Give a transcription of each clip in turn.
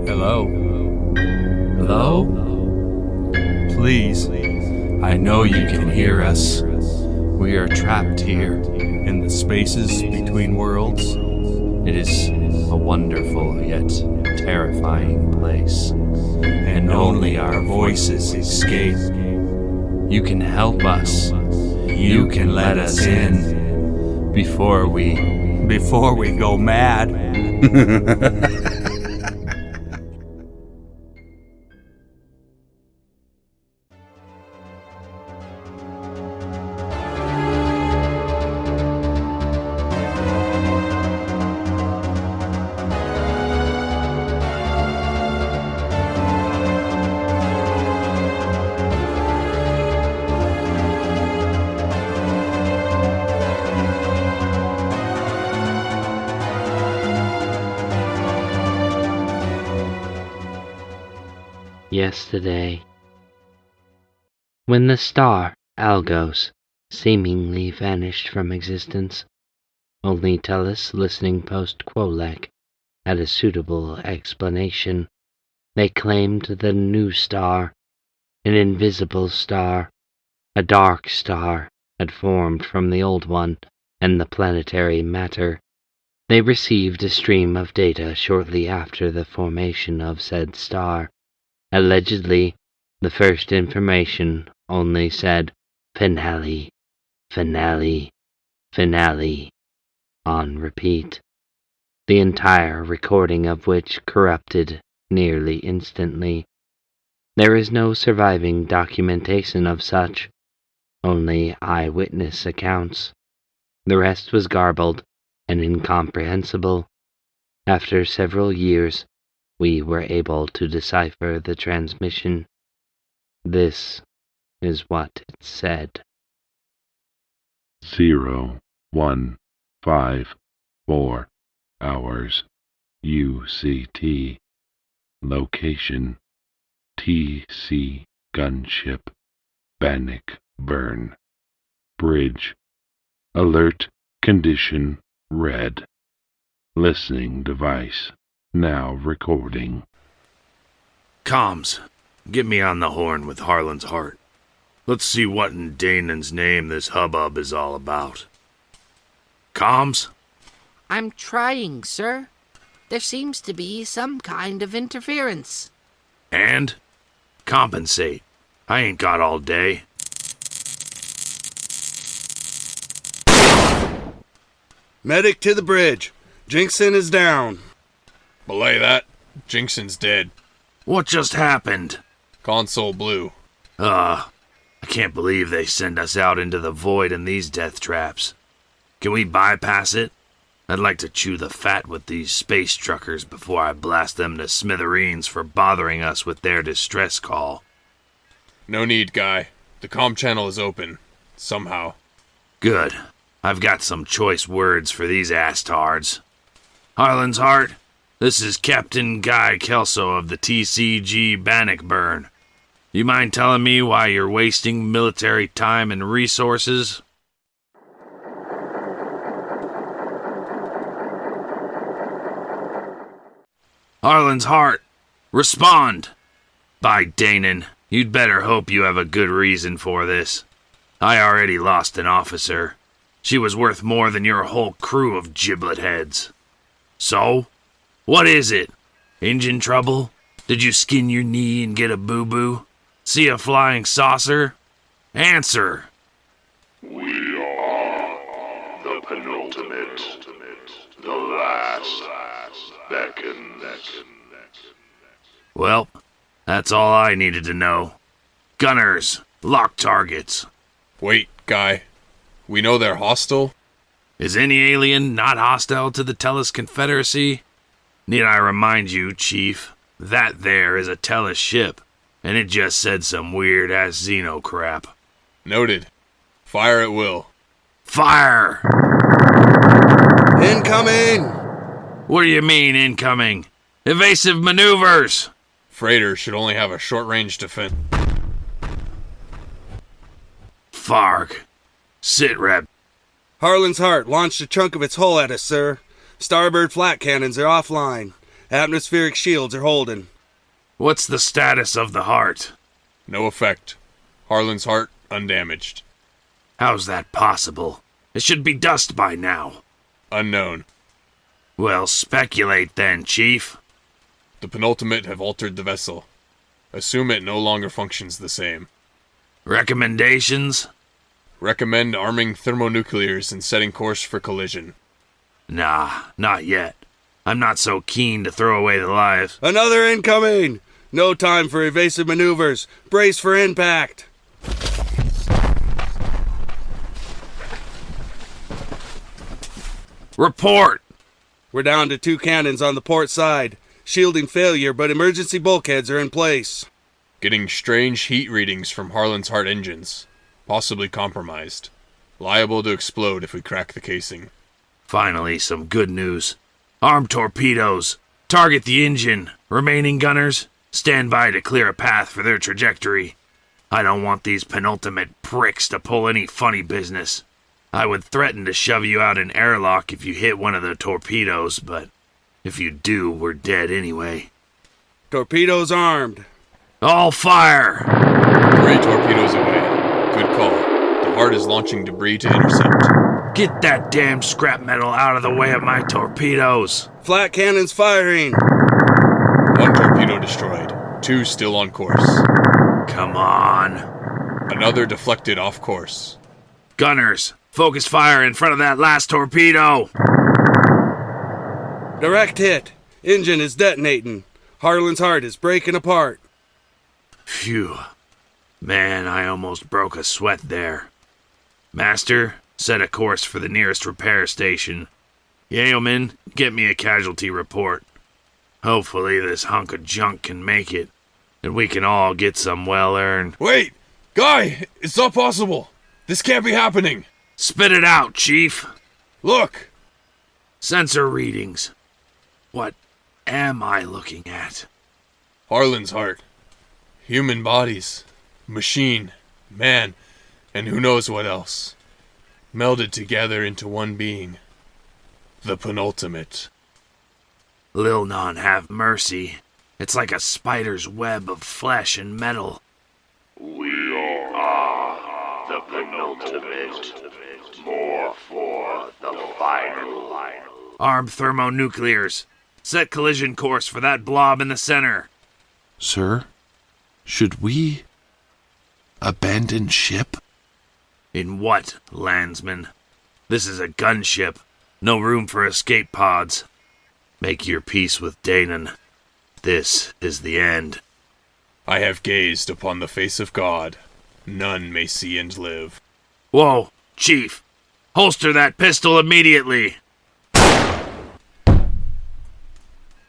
Hello? Hello? Please, I know you can hear us. We are trapped here in the spaces between worlds. It is a wonderful yet terrifying place, and only our voices escape. You can help us. You can let us in before we go mad. Yesterday, when the star Algos seemingly vanished from existence, only Tellus listening post Kwolek had a suitable explanation. They claimed the new star, an invisible star, a dark star, had formed from the old one and the planetary matter. They received a stream of data shortly after the formation of said star. Allegedly, the first information only said finale, finale, finale, on repeat, the entire recording of which corrupted nearly instantly. There is no surviving documentation of such, only eyewitness accounts. The rest was garbled and incomprehensible. After several years, we were able to decipher the transmission. This is what it said. 0154 hours UCT. Location TC Gunship Bannockburn. Bridge. Alert condition red. Listening device now recording. Comms, get me on the horn with Harlan's Heart. Let's see what in Danon's name this hubbub is all about. Comms? I'm trying, sir. There seems to be some kind of interference. And? Compensate. I ain't got all day. Medic to the bridge. Jinxon is down. Belay that. Jinxon's dead. What just happened? Console blew. I can't believe they send us out into the void in these death traps. Can we bypass it? I'd like to chew the fat with these space truckers before I blast them to smithereens for bothering us with their distress call. No need, Guy. The comm channel is open. Somehow. Good. I've got some choice words for these ass-tards. Harlan's Heart, this is Captain Guy Kelso of the TCG Bannockburn. You mind telling me why you're wasting military time and resources? Harlan's Heart, respond! By Danon, you'd better hope you have a good reason for this. I already lost an officer. She was worth more than your whole crew of giblet heads. So? What is it? Engine trouble? Did you skin your knee and get a boo-boo? See a flying saucer? Answer! We are the penultimate, the last beckon. Well, that's all I needed to know. Gunners, lock targets. Wait, Guy. We know they're hostile? Is any alien not hostile to the Tellus Confederacy? Need I remind you, Chief, that there is a Tellus ship, and it just said some weird-ass Xeno crap. Noted. Fire at will. Fire! Incoming! What do you mean, incoming? Evasive maneuvers! Freighters should only have a short-range defense. Farg. Sit rep. Harlan's Heart launched a chunk of its hull at us, sir. Starboard flat cannons are offline. Atmospheric shields are holding. What's the status of the heart? No effect. Harlan's heart undamaged. How's that possible? It should be dust by now. Unknown. Well, speculate then, Chief. The penultimate have altered the vessel. Assume it no longer functions the same. Recommendations? Recommend arming thermonuclears and setting course for collision. Nah, not yet. I'm not so keen to throw away the lives. Another incoming! No time for evasive maneuvers. Brace for impact. Report! We're down to 2 cannons on the port side. Shielding failure, but emergency bulkheads are in place. Getting strange heat readings from Harlan's heart engines. Possibly compromised. Liable to explode if we crack the casing. Finally, some good news. Armed torpedoes. Target the engine. Remaining gunners, stand by to clear a path for their trajectory. I don't want these penultimate pricks to pull any funny business. I would threaten to shove you out an airlock if you hit one of the torpedoes, but if you do, we're dead anyway. Torpedoes armed. All fire! 3 torpedoes away. Good call. The heart is launching debris to intercept. Get that damn scrap metal out of the way of my torpedoes! Flat cannons firing. 1 torpedo destroyed. 2 still on course. Come on. Another deflected off course. Gunners, focus fire in front of that last torpedo! Direct hit. Engine is detonating. Harlan's heart is breaking apart. Phew. Man, I almost broke a sweat there. Master, set a course for the nearest repair station. Yeoman, get me a casualty report. Hopefully this hunk of junk can make it, and we can all get some well-earned... Wait! Guy! It's not possible! This can't be happening! Spit it out, Chief! Look! Sensor readings. What am I looking at? Harlan's heart. Human bodies. Machine. Man. And who knows what else. Melded together into one being. The penultimate. Lil Non have mercy. It's like a spider's web of flesh and metal. We are the penultimate. More for the final. Armed thermonuclears. Set collision course for that blob in the center. Sir, should we abandon ship? In what, landsman? This is a gunship. No room for escape pods. Make your peace with Danon. This is the end. I have gazed upon the face of God. None may see and live. Whoa, Chief. Holster that pistol immediately.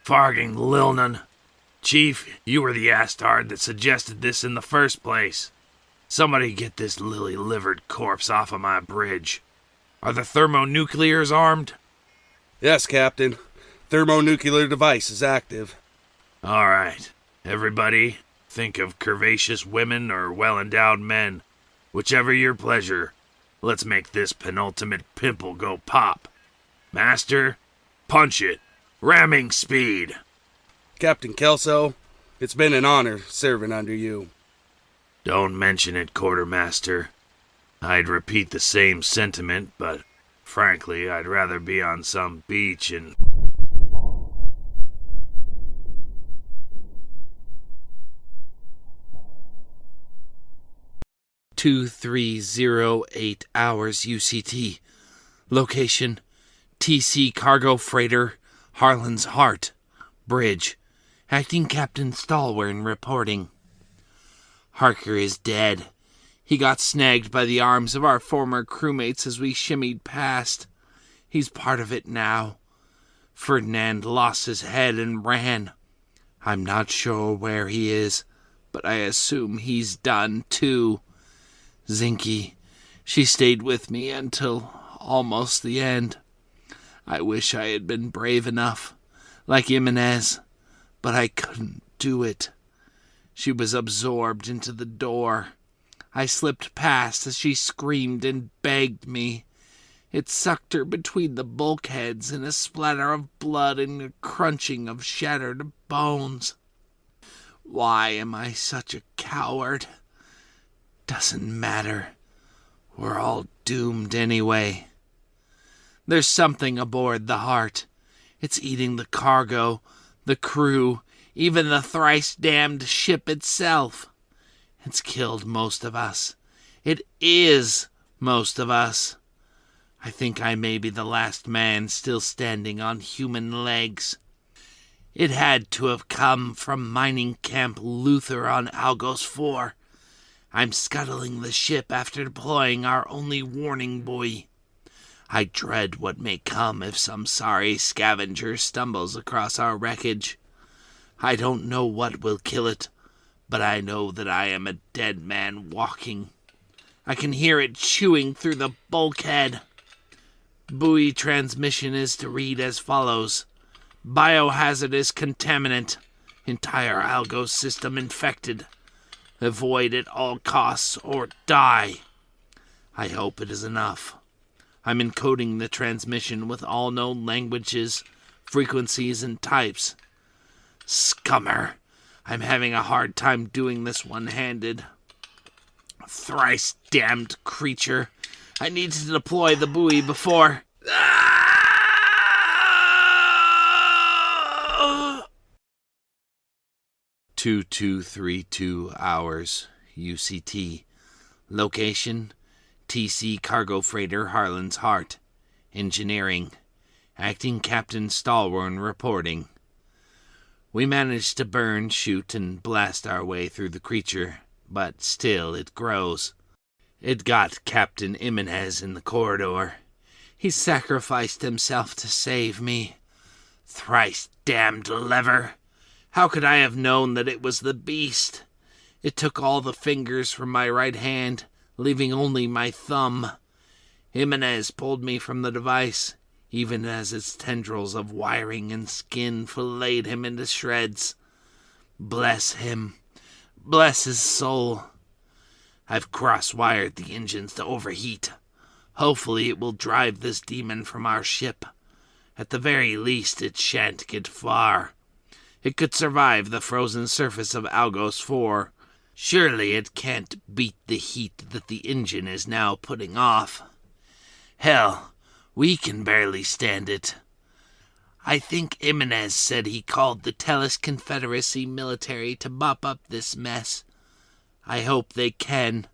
Farging Lilnan. Chief, you were the astard that suggested this in the first place. Somebody get this lily-livered corpse off of my bridge. Are the thermonuclears armed? Yes, Captain. Thermonuclear device is active. All right. Everybody, think of curvaceous women or well-endowed men. Whichever your pleasure. Let's make this penultimate pimple go pop. Master, punch it. Ramming speed. Captain Kelso, it's been an honor serving under you. Don't mention it, Quartermaster. I'd repeat the same sentiment, but frankly, I'd rather be on some beach in... "2308 hours UCT. Location, TC cargo freighter, Harlan's Heart. Bridge. Acting Captain Stalwern reporting. Harker is dead. He got snagged by the arms of our former crewmates as we shimmied past. He's part of it now. Ferdinand lost his head and ran. I'm not sure where he is, but I assume he's done too. Zinky, she stayed with me until almost the end. I wish I had been brave enough, like Jiminez, but I couldn't do it. She was absorbed into the door. I slipped past as she screamed and begged me. It sucked her between the bulkheads in a splatter of blood and a crunching of shattered bones. Why am I such a coward? Doesn't matter. We're all doomed anyway. There's something aboard the Heart. It's eating the cargo, the crew, even the thrice-damned ship itself. It's killed most of us. It is most of us. I think I may be the last man still standing on human legs. It had to have come from mining camp Luther on Algos 4. I'm scuttling the ship after deploying our only warning buoy. I dread what may come if some sorry scavenger stumbles across our wreckage. I don't know what will kill it, but I know that I am a dead man walking. I can hear it chewing through the bulkhead. Buoy transmission is to read as follows. Biohazardous contaminant. Entire Algos system infected. Avoid at all costs or die. I hope it is enough. I'm encoding the transmission with all known languages, frequencies, and types. Scummer. I'm having a hard time doing this one-handed. Thrice damned creature. I need to deploy the buoy before... 2232 hours, UCT. Location, TC Cargo Freighter Harlan's Heart. Engineering, Acting Captain Stalwern reporting. We managed to burn, shoot, and blast our way through the creature, but still it grows. It got Captain Jiminez in the corridor. He sacrificed himself to save me. Thrice damned lever. How could I have known that it was the beast? It took all the fingers from my right hand, leaving only my thumb. Jiminez pulled me from the device, even as its tendrils of wiring and skin filleted him into shreds. Bless him. Bless his soul. I've cross-wired the engines to overheat. Hopefully it will drive this demon from our ship. At the very least, it shan't get far. It could survive the frozen surface of Algos 4. Surely it can't beat the heat that the engine is now putting off. Hell, we can barely stand it. I think Jiminez said he called the Tellus Confederacy military to mop up this mess. I hope they can.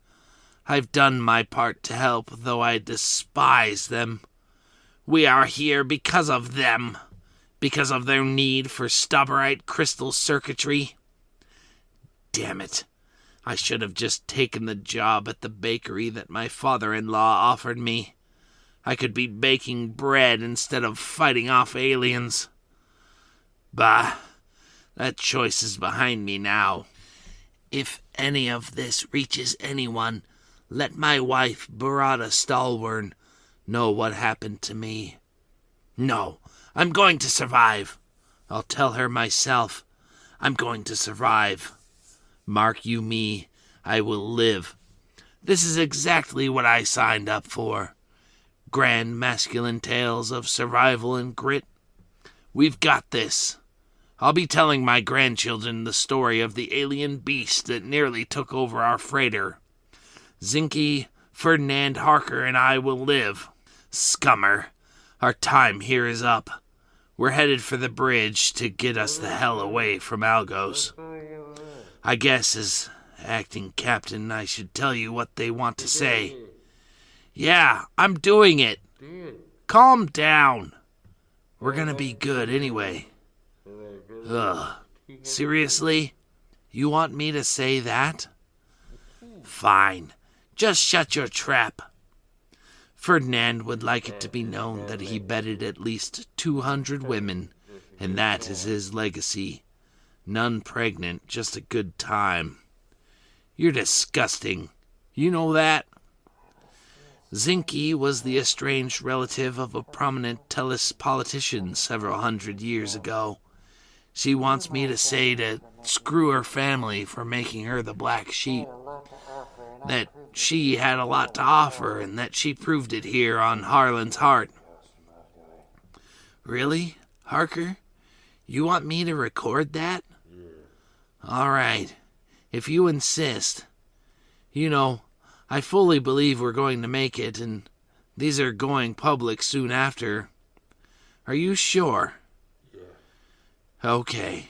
I've done my part to help, though I despise them. We are here because of them. Because of their need for stubborite crystal circuitry. Damn it. I should have just taken the job at the bakery that my father-in-law offered me. I could be baking bread instead of fighting off aliens. Bah, that choice is behind me now. If any of this reaches anyone, let my wife, Barada Stalwern, know what happened to me. No, I'm going to survive. I'll tell her myself. I'm going to survive. Mark you me, I will live. This is exactly what I signed up for. Grand masculine tales of survival and grit. We've got this. I'll be telling my grandchildren the story of the alien beast that nearly took over our freighter. Zinke, Ferdinand Harker, and I will live. Scummer, our time here is up. We're headed for the bridge to get us the hell away from Algos. I guess as acting captain I should tell you what they want to say. Yeah, I'm doing it. Calm down. We're gonna be good anyway. Ugh. Seriously? You want me to say that? Fine. Just shut your trap. Ferdinand would like it to be known that he bedded at least 200 women, and that is his legacy. None pregnant, just a good time. You're disgusting. You know that? Zinke was the estranged relative of a prominent Tellus politician several hundred years ago. She wants me to say to screw her family for making her the black sheep. that she had a lot to offer and that she proved it here on Harlan's Heart. Really, Harker? You want me to record that? All right, if you insist. You know, I fully believe we're going to make it, and these are going public soon after. Are you sure? Okay.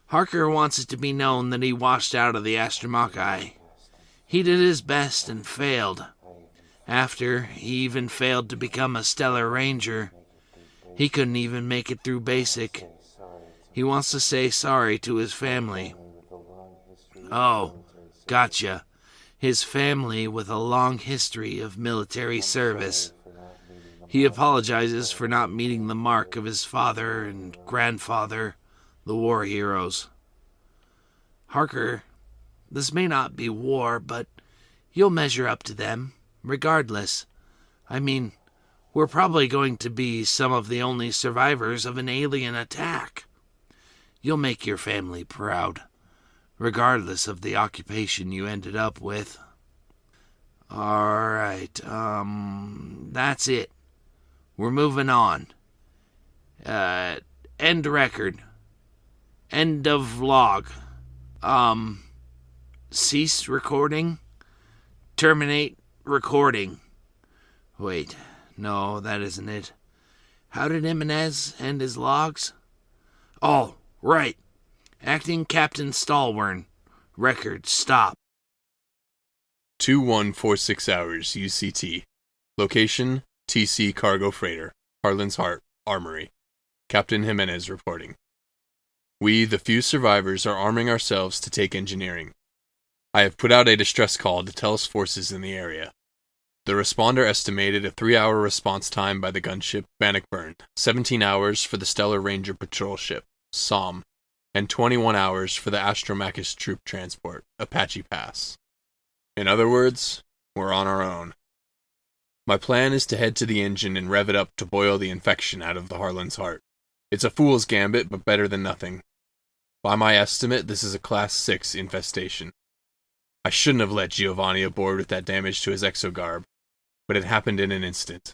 Harker wants it to be known that he washed out of the Astromachai. He did his best and failed. After, he even failed to become a Stellar Ranger. He couldn't even make it through basic. He wants to say sorry to his family. Oh, gotcha. His family with a long history of military service. He apologizes for not meeting the mark of his father and grandfather, the war heroes. Harker, this may not be war, but you'll measure up to them, regardless. I mean, we're probably going to be some of the only survivors of an alien attack. You'll make your family proud, regardless of the occupation you ended up with. All right, that's it. We're moving on. End record. End of log. Cease recording. Terminate recording. Wait, no, that isn't it. How did Jiminez end his logs? Oh, right. Acting Captain Stalwern. Record stop. 2146 hours UCT. Location, TC Cargo Freighter, Harlan's Heart, Armory. Captain Jiminez reporting. We, the few survivors, are arming ourselves to take engineering. I have put out a distress call to Tellus forces in the area. The responder estimated a 3-hour response time by the gunship Bannockburn, 17 hours for the Stellar Ranger patrol ship, Somme, and 21 hours for the Astromachus troop transport, Apache Pass. In other words, we're on our own. My plan is to head to the engine and rev it up to boil the infection out of the Harlan's Heart. It's a fool's gambit, but better than nothing. By my estimate, this is a Class 6 infestation. I shouldn't have let Giovanni aboard with that damage to his exogarb, but it happened in an instant.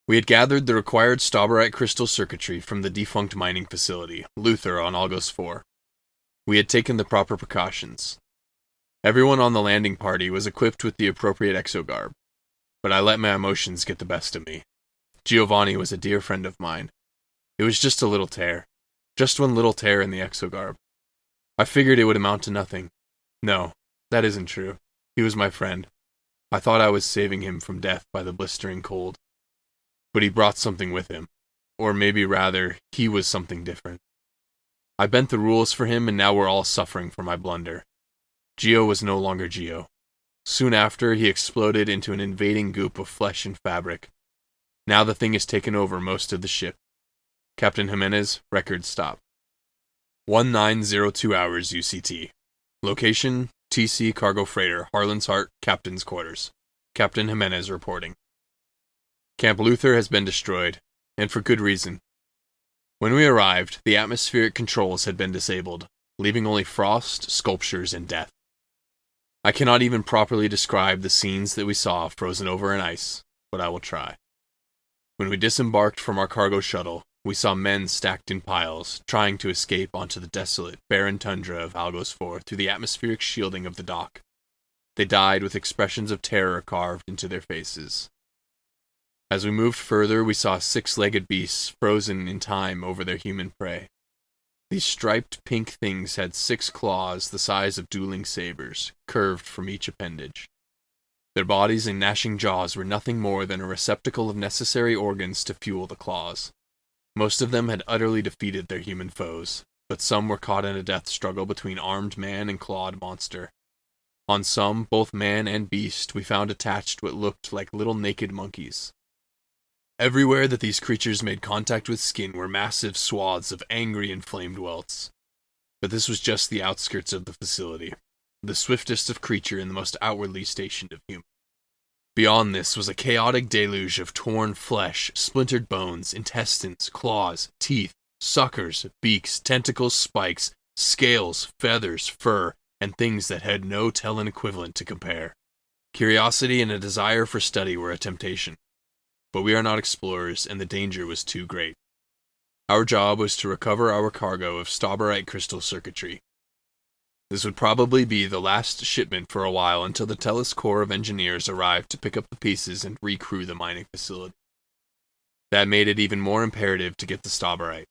We had gathered the required stauberite crystal circuitry from the defunct mining facility, Luther on Algos 4. We had taken the proper precautions. Everyone on the landing party was equipped with the appropriate exogarb, but I let my emotions get the best of me. Giovanni was a dear friend of mine. It was just a little tear. Just one little tear in the exogarb. I figured it would amount to nothing. No, that isn't true. He was my friend. I thought I was saving him from death by the blistering cold. But he brought something with him. Or maybe rather, he was something different. I bent the rules for him, and now we're all suffering for my blunder. Gio was no longer Gio. Soon after, he exploded into an invading goop of flesh and fabric. Now the thing has taken over most of the ship. Captain Jiminez, record stop. 1902 hours UCT. Location, TC Cargo Freighter, Harlan's Heart, Captain's Quarters. Captain Jiminez reporting. Camp Luther has been destroyed, and for good reason. When we arrived, the atmospheric controls had been disabled, leaving only frost, sculptures, and death. I cannot even properly describe the scenes that we saw frozen over in ice, but I will try. When we disembarked from our cargo shuttle, we saw men stacked in piles, trying to escape onto the desolate, barren tundra of Algos 4 through the atmospheric shielding of the dock. They died with expressions of terror carved into their faces. As we moved further, we saw 6-legged beasts frozen in time over their human prey. These striped pink things had 6 claws the size of dueling sabers, curved from each appendage. Their bodies and gnashing jaws were nothing more than a receptacle of necessary organs to fuel the claws. Most of them had utterly defeated their human foes, but some were caught in a death struggle between armed man and clawed monster. On some, both man and beast, we found attached what looked like little naked monkeys. Everywhere that these creatures made contact with skin were massive swaths of angry inflamed welts. But this was just the outskirts of the facility, the swiftest of creature and the most outwardly stationed of human. Beyond this was a chaotic deluge of torn flesh, splintered bones, intestines, claws, teeth, suckers, beaks, tentacles, spikes, scales, feathers, fur, and things that had no telling equivalent to compare. Curiosity and a desire for study were a temptation, but we are not explorers, and the danger was too great. Our job was to recover our cargo of Stalwern crystal circuitry. This would probably be the last shipment for a while until the Tellus Corps of Engineers arrived to pick up the pieces and recrew the mining facility. That made it even more imperative to get the Stalwern.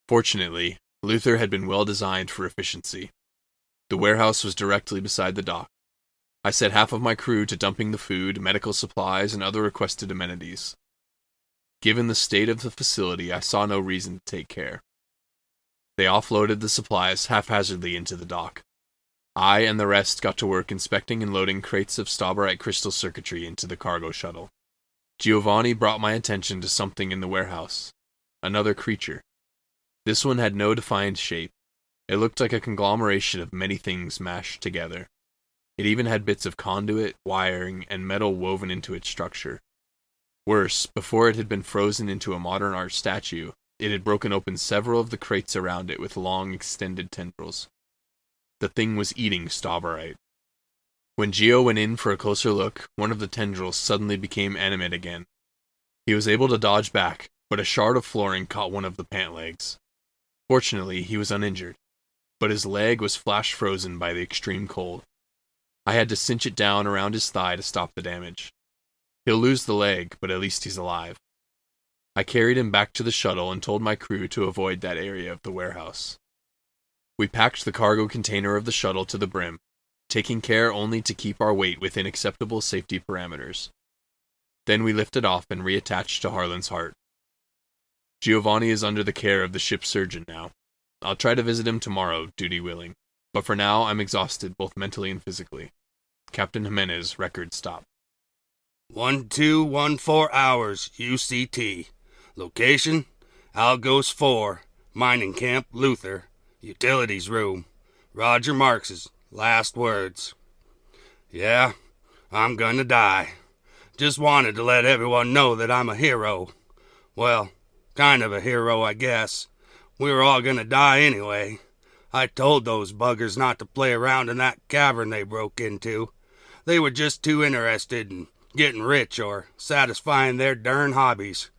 Fortunately, Luther had been well designed for efficiency. The warehouse was directly beside the dock. I set half of my crew to dumping the food, medical supplies, and other requested amenities. Given the state of the facility, I saw no reason to take care. They offloaded the supplies haphazardly into the dock. I and the rest got to work inspecting and loading crates of Stalwern crystal circuitry into the cargo shuttle. Giovanni brought my attention to something in the warehouse. Another creature. This one had no defined shape. It looked like a conglomeration of many things mashed together. It even had bits of conduit, wiring, and metal woven into its structure. Worse, before it had been frozen into a modern art statue, it had broken open several of the crates around it with long, extended tendrils. The thing was eating Stalwern. When Gio went in for a closer look, one of the tendrils suddenly became animate again. He was able to dodge back, but a shard of flooring caught one of the pant legs. Fortunately, he was uninjured, but his leg was flash frozen by the extreme cold. I had to cinch it down around his thigh to stop the damage. He'll lose the leg, but at least he's alive. I carried him back to the shuttle and told my crew to avoid that area of the warehouse. We packed the cargo container of the shuttle to the brim, taking care only to keep our weight within acceptable safety parameters. Then we lifted off and reattached to Harlan's heart. Giovanni is under the care of the ship's surgeon now. I'll try to visit him tomorrow, duty willing, but for now I'm exhausted both mentally and physically. Captain Jiminez, record stop. 1214 hours, UCT. Location, Algos 4, Mining Camp, Luther, Utilities Room. Roger Marx's last words. Yeah, I'm gonna die. Just wanted to let everyone know that I'm a hero. Well, kind of a hero, I guess. We were all gonna die anyway. I told those buggers not to play around in that cavern they broke into. They were just too interested in getting rich or satisfying their darn hobbies.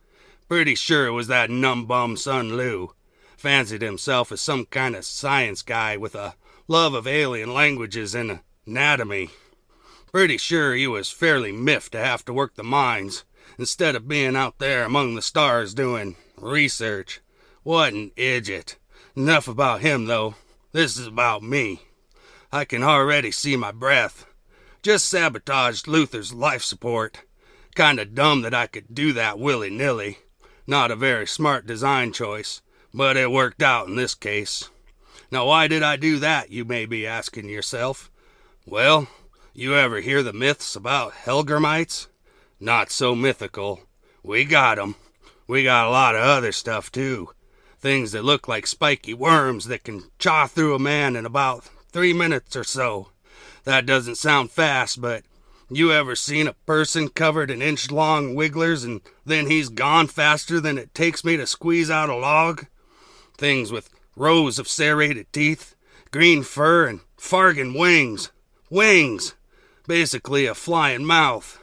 Pretty sure it was that numbum son Lou. Fancied himself as some kind of science guy with a love of alien languages and anatomy. Pretty sure he was fairly miffed to have to work the mines, instead of being out there among the stars doing research. What an idiot. Enough about him, though. This is about me. I can already see my breath. Just sabotaged Luther's life support. Kinda dumb that I could do that willy-nilly. Not a very smart design choice, but it worked out in this case. Now why did I do that, you may be asking yourself? Well, you ever hear the myths about Helgermites? Not so mythical. We got 'em. We got a lot of other stuff too. Things that look like spiky worms that can chaw through a man in about 3 minutes or so. That doesn't sound fast, but you ever seen a person covered in inch-long wigglers and then he's gone faster than it takes me to squeeze out a log? Things with rows of serrated teeth, green fur, and fargan wings. Wings! Basically a flying mouth.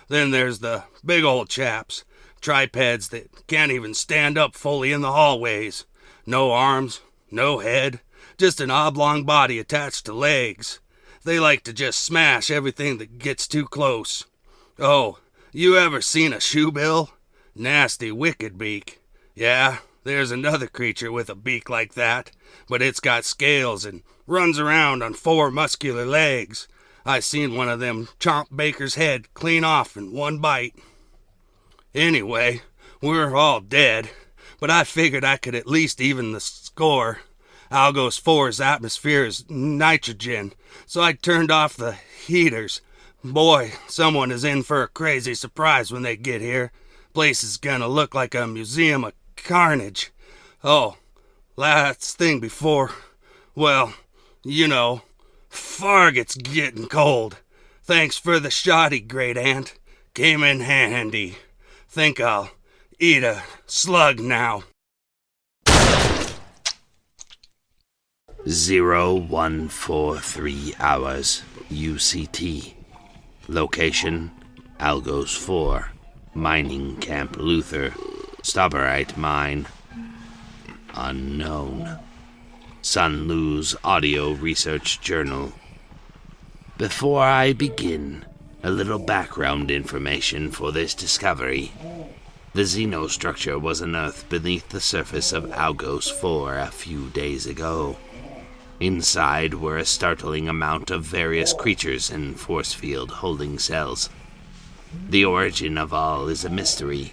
Then there's the big old chaps, tripeds that can't even stand up fully in the hallways. No arms, no head, just an oblong body attached to legs. They like to just smash everything that gets too close. Oh, you ever seen a shoebill? Nasty, wicked beak. Yeah, there's another creature with a beak like that, but it's got scales and runs around on 4 muscular legs. I seen one of them chomp Baker's head clean off in one bite. Anyway, we're all dead, but I figured I could at least even the score. Algos 4's atmosphere is nitrogen, so I turned off the heaters. Boy, someone is in for a crazy surprise when they get here. Place is gonna look like a museum of carnage. Oh, last thing before, well, you know, farg, it's getting cold. Thanks for the shoddy, great aunt. Came in handy. Think I'll eat a slug now. 0143 hours UCT. Location, Algos 4, Mining Camp Luther, Stauberite Mine. Unknown. Sun Lu's Audio Research Journal. Before I begin, a little background information for this discovery. The xenostructure was unearthed beneath the surface of Algos 4 a few days ago. Inside were a startling amount of various creatures in force field holding cells. The origin of all is a mystery.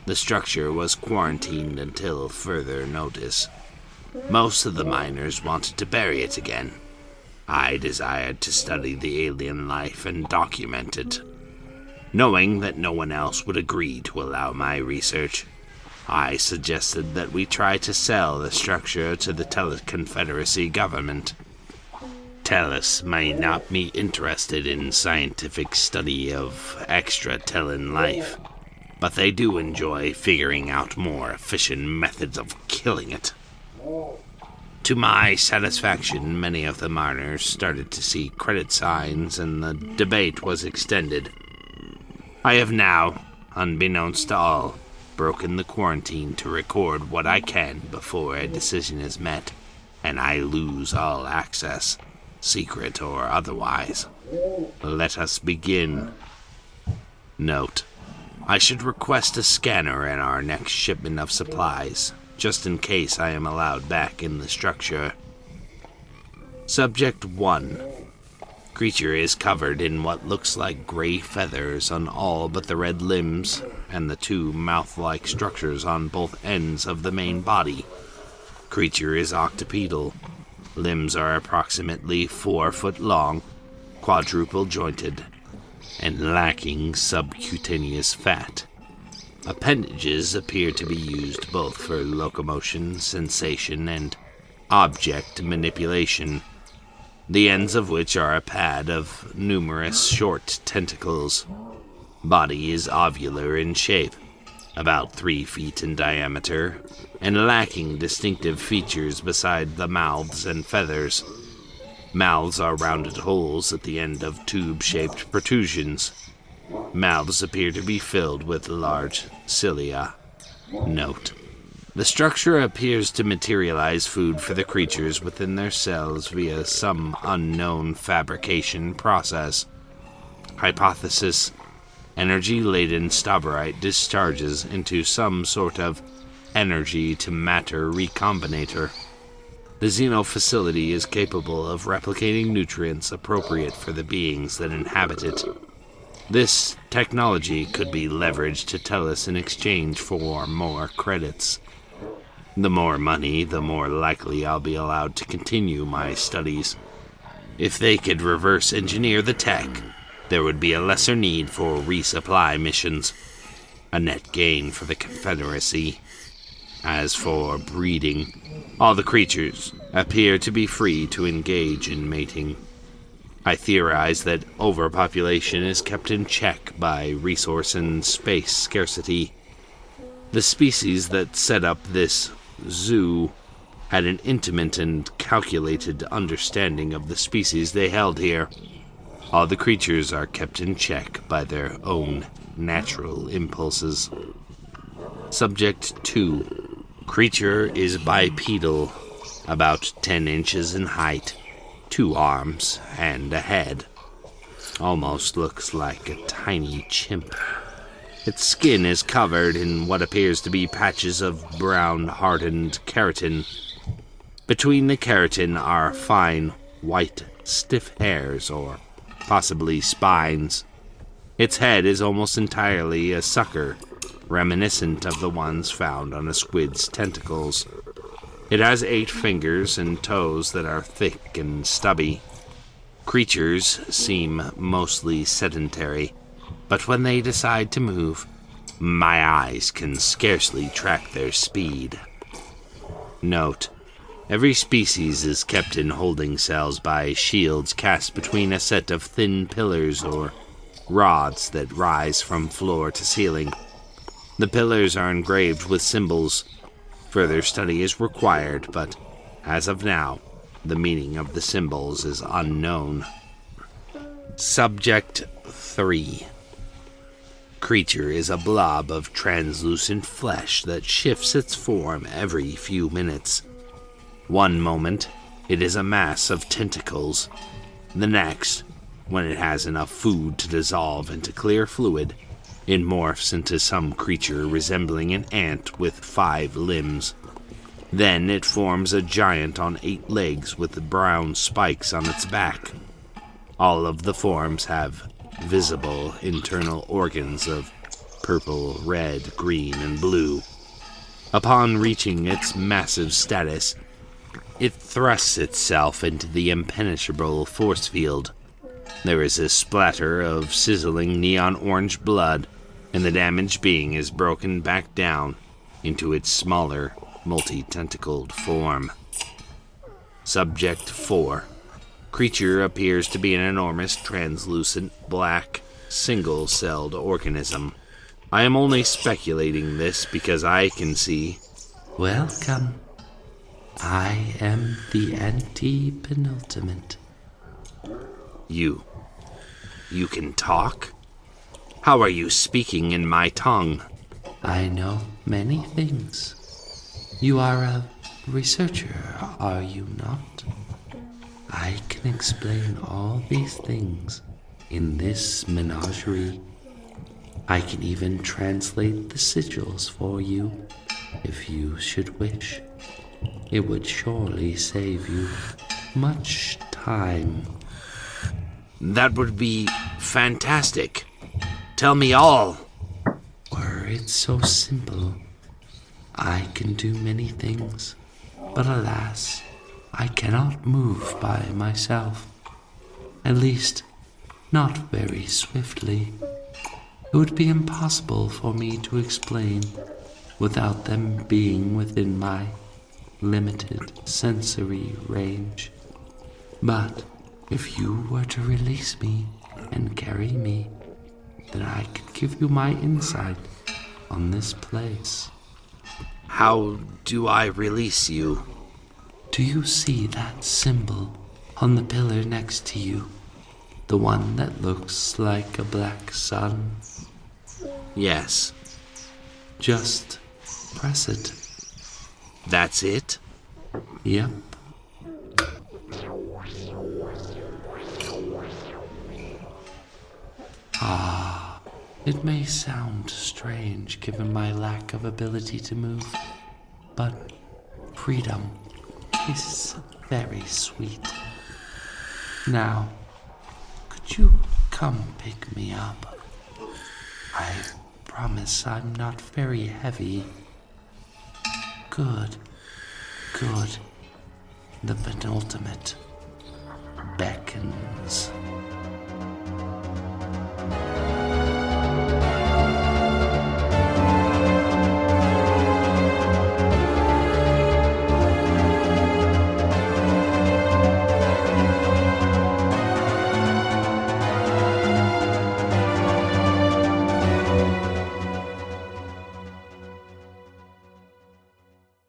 The structure was quarantined until further notice. Most of the miners wanted to bury it again. I desired to study the alien life and document it. Knowing that no one else would agree to allow my research, I suggested that we try to sell the structure to the Teleconfederacy government. Tellus may not be interested in scientific study of extra-Tellan life, but they do enjoy figuring out more efficient methods of killing it. To my satisfaction, many of the miners started to see credit signs, and the debate was extended. I have now, unbeknownst to all, broken the quarantine to record what I can before a decision is met, and I lose all access, secret or otherwise. Let us begin. Note: I should request a scanner in our next shipment of supplies, just in case I am allowed back in the structure. Subject 1. Creature is covered in what looks like gray feathers on all but the red limbs and the two mouth-like structures on both ends of the main body. Creature is octopedal. Limbs are approximately 4 foot long, quadruple jointed, and lacking subcutaneous fat. Appendages appear to be used both for locomotion, sensation, and object manipulation, the ends of which are a pad of numerous short tentacles. Body is ovular in shape, about 3 feet in diameter, and lacking distinctive features beside the mouths and feathers. Mouths are rounded holes at the end of tube-shaped protrusions. Mouths appear to be filled with large cilia. Note: the structure appears to materialize food for the creatures within their cells via some unknown fabrication process. Hypothesis: energy-laden stauberite discharges into some sort of energy-to-matter recombinator. The Xeno facility is capable of replicating nutrients appropriate for the beings that inhabit it. This technology could be leveraged to Tellus in exchange for more credits. The more money, the more likely I'll be allowed to continue my studies. If they could reverse engineer the tech, there would be a lesser need for resupply missions. A net gain for the Confederacy. As for breeding, all the creatures appear to be free to engage in mating. I theorize that overpopulation is kept in check by resource and space scarcity. The species that set up this zoo had an intimate and calculated understanding of the species they held here. All the creatures are kept in check by their own natural impulses. Subject 2. Creature is bipedal, about 10 inches in height, 2 arms, and a head. Almost looks like a tiny chimp. Its skin is covered in what appears to be patches of brown, hardened keratin. Between the keratin are fine, white, stiff hairs, or possibly spines. Its head is almost entirely a sucker, reminiscent of the ones found on a squid's tentacles. It has 8 fingers and toes that are thick and stubby. Creatures seem mostly sedentary, but when they decide to move, my eyes can scarcely track their speed. Note: every species is kept in holding cells by shields cast between a set of thin pillars or rods that rise from floor to ceiling. The pillars are engraved with symbols. Further study is required, but as of now, The meaning of the symbols is unknown. Subject 3. Creature is a blob of translucent flesh that shifts its form every few minutes. One moment, it is a mass of tentacles. The next, when it has enough food to dissolve into clear fluid, it morphs into some creature resembling an ant with 5 limbs. Then it forms a giant on 8 legs with brown spikes on its back. All of the forms have visible internal organs of purple, red, green, and blue. Upon reaching its massive status, it thrusts itself into the impenetrable force field. There is a splatter of sizzling neon orange blood, and the damaged being is broken back down into its smaller, multi-tentacled form. Subject 4. Creature appears to be an enormous, translucent, black, single-celled organism. I am only speculating this because I can see. Welcome. I am the anti-penultimate. You can talk? How are you speaking in my tongue? I know many things. You are a researcher, are you not? I can explain all these things in this menagerie. I can even translate the sigils for you, if you should wish. It would surely save you much time. That would be fantastic. Tell me all. Were it so simple, I can do many things, but alas, I cannot move by myself. At least, not very swiftly. It would be impossible for me to explain without them being within my limited sensory range. But if you were to release me and carry me, then I could give you my insight on this place. How do I release you? Do you see that symbol on the pillar next to you? The one that looks like a black sun? Yes. Just press it. That's it? Yep. It may sound strange given my lack of ability to move, but freedom is very sweet. Now, could you come pick me up? I promise I'm not very heavy. Good. The penultimate beckons.